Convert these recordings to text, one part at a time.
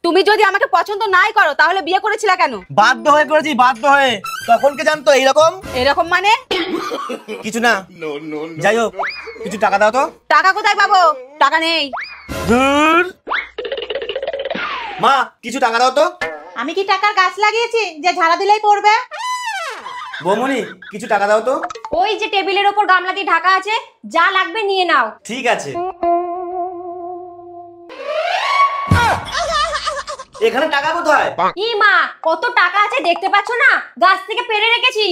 তুমি যদি আমাকে পছন্দ নাই করো তাহলে বিয়ে করেছিলা কেন? বাধ্য হয়ে করেছি, বাধ্য হয়ে। তখন কে জানতো এইরকম? এরকম মানে? কিছু না, যাই হোক, কিছু টাকা দাও তো। টাকা কোথায় পাবো? টাকা নেই। ধুর, মা কিছু টাকা দাও তো। আমি কি টাকার গাছ লাগিয়েছি যে ঝাড়া দিলেই পড়বে? বৌমনি কিছু টাকা দাও তো। ওই যে টেবিলের ওপর গামলা দিয়ে ঢাকা আছে, যা লাগবে নিয়ে নাও। ঠিক আছে। এখানে টাকা কোথায়? ই মা, কত টাকা আছে দেখতে পাচ্ছ না? গাছ থেকে পেড়ে রেখেছি।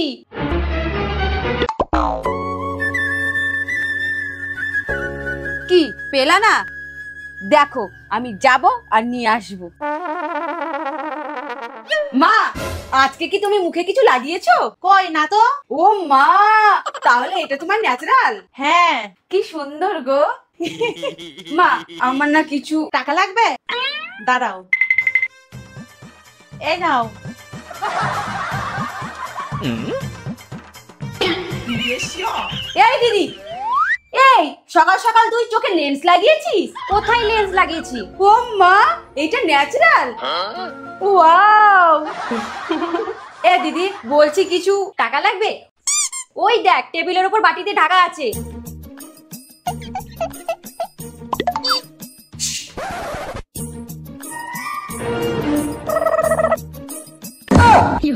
কি পেলা না? দেখো আমি যাব আর নিয়ে আসবো। মা, আজকে কি তুমি মুখে কিছু লাগিয়েছো? কই না তো। ও মা, তাহলে এটা তোমার ন্যাচারাল? হ্যাঁ। কি সুন্দর গো। মা, আমার না কিছু টাকা লাগবে? দাঁড়াও, এই নাও। এই দিদি, এই সকাল সকাল তুই চোখে লেন্স লাগিয়েছিস? কোথায় লেন্স লাগিয়েছি? ও মা, এটা ন্যাচারাল। ওয়াও। এ দিদি, বলছি কিছু টাকা লাগবে? ওই দেখ টেবিলের ওপর বাটিতে ঢাকা আছে। কি